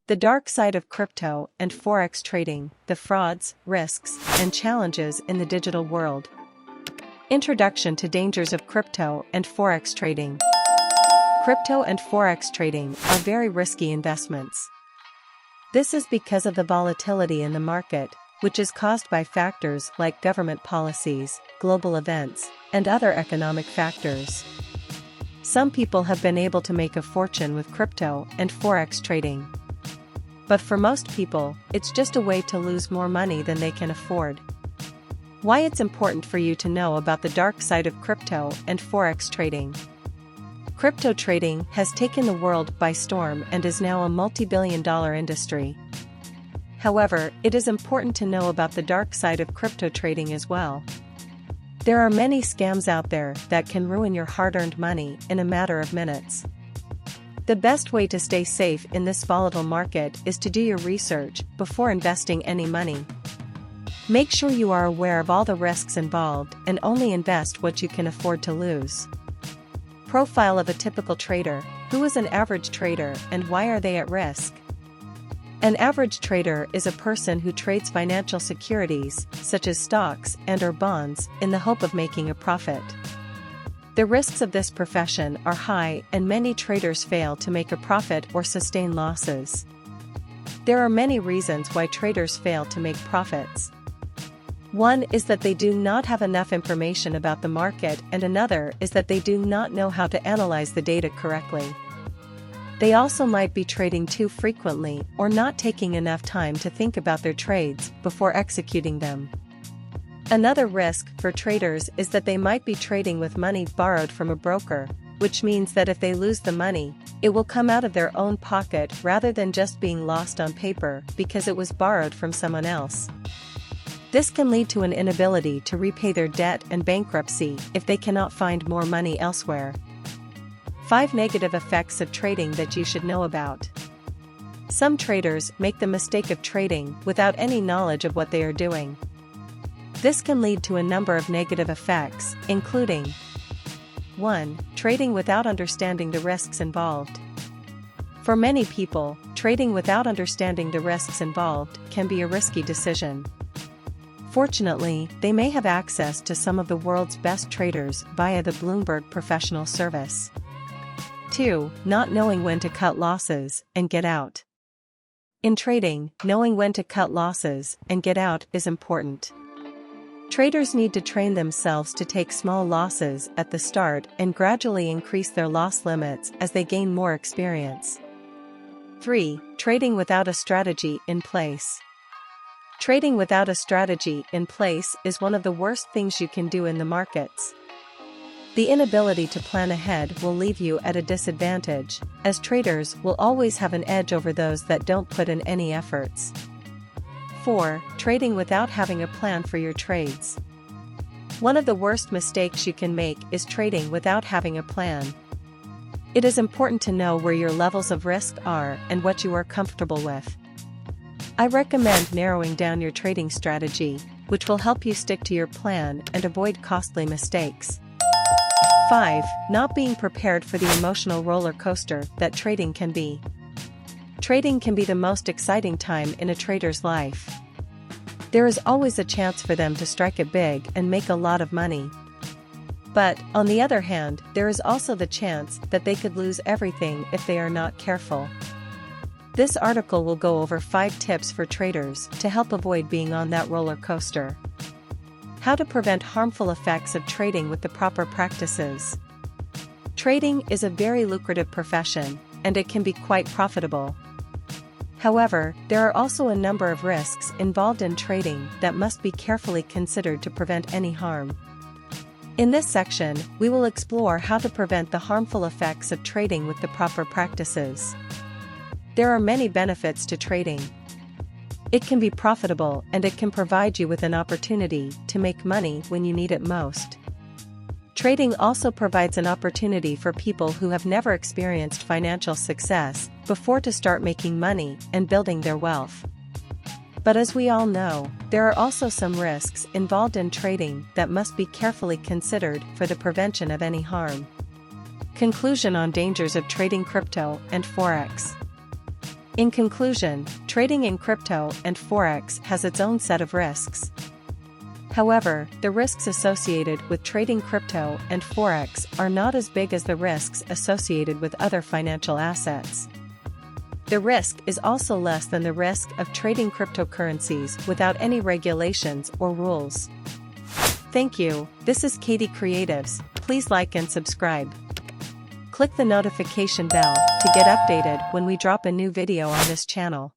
The dark side of crypto and Forex trading, the frauds, risks, and challenges in the digital world. Introduction to dangers of crypto and Forex trading. Crypto and Forex trading are very risky investments. This is because of the volatility in the market, which is caused by factors like government policies, global events, and other economic factors. Some people have been able to make a fortune with crypto and Forex trading. But for most people, it's just a way to lose more money than they can afford. Why it's important for you to know about the dark side of crypto and Forex trading. Crypto trading has taken the world by storm and is now a multi-billion-dollar industry. However, it is important to know about the dark side of crypto trading as well. There are many scams out there that can ruin your hard-earned money in a matter of minutes. The best way to stay safe in this volatile market is to do your research before investing any money. Make sure you are aware of all the risks involved and only invest what you can afford to lose. Profile of a typical trader. Who is an average trader and why are they at risk? An average trader is a person who trades financial securities, such as stocks and/or bonds, in the hope of making a profit. The risks of this profession are high and many traders fail to make a profit or sustain losses. There are many reasons why traders fail to make profits. One is that they do not have enough information about the market, and another is that they do not know how to analyze the data correctly. They also might be trading too frequently or not taking enough time to think about their trades before executing them. Another risk for traders is that they might be trading with money borrowed from a broker, which means that if they lose the money, it will come out of their own pocket rather than just being lost on paper because it was borrowed from someone else. This can lead to an inability to repay their debt and bankruptcy if they cannot find more money elsewhere. 5 negative effects of trading that you should know about. Some traders make the mistake of trading without any knowledge of what they are doing. This can lead to a number of negative effects, including 1. Trading without understanding the risks involved. For many people, trading without understanding the risks involved can be a risky decision. Fortunately, they may have access to some of the world's best traders via the Bloomberg Professional Service. 2. Not knowing when to cut losses and get out. In trading, knowing when to cut losses and get out is important. Traders need to train themselves to take small losses at the start and gradually increase their loss limits as they gain more experience. 3. Trading without a strategy in place. Trading without a strategy in place is one of the worst things you can do in the markets. The inability to plan ahead will leave you at a disadvantage, as traders will always have an edge over those that don't put in any efforts. 4. Trading without having a plan for your trades. One of the worst mistakes you can make is trading without having a plan. It is important to know where your levels of risk are and what you are comfortable with. I recommend narrowing down your trading strategy, which will help you stick to your plan and avoid costly mistakes. 5. Not being prepared for the emotional roller coaster that trading can be. Trading can be the most exciting time in a trader's life. There is always a chance for them to strike it big and make a lot of money. But, on the other hand, there is also the chance that they could lose everything if they are not careful. This article will go over 5 tips for traders to help avoid being on that roller coaster. How to prevent harmful effects of trading with the proper practices. Trading is a very lucrative profession, and it can be quite profitable. However, there are also a number of risks involved in trading that must be carefully considered to prevent any harm. In this section, we will explore how to prevent the harmful effects of trading with the proper practices. There are many benefits to trading. It can be profitable and it can provide you with an opportunity to make money when you need it most. Trading also provides an opportunity for people who have never experienced financial success before to start making money and building their wealth. But as we all know, there are also some risks involved in trading that must be carefully considered for the prevention of any harm. Conclusion on dangers of trading crypto and Forex. In conclusion, trading in crypto and Forex has its own set of risks. However, the risks associated with trading crypto and Forex are not as big as the risks associated with other financial assets. The risk is also less than the risk of trading cryptocurrencies without any regulations or rules. Thank you. This is Katie Creatives. Please like and subscribe. Click the notification bell to get updated when we drop a new video on this channel.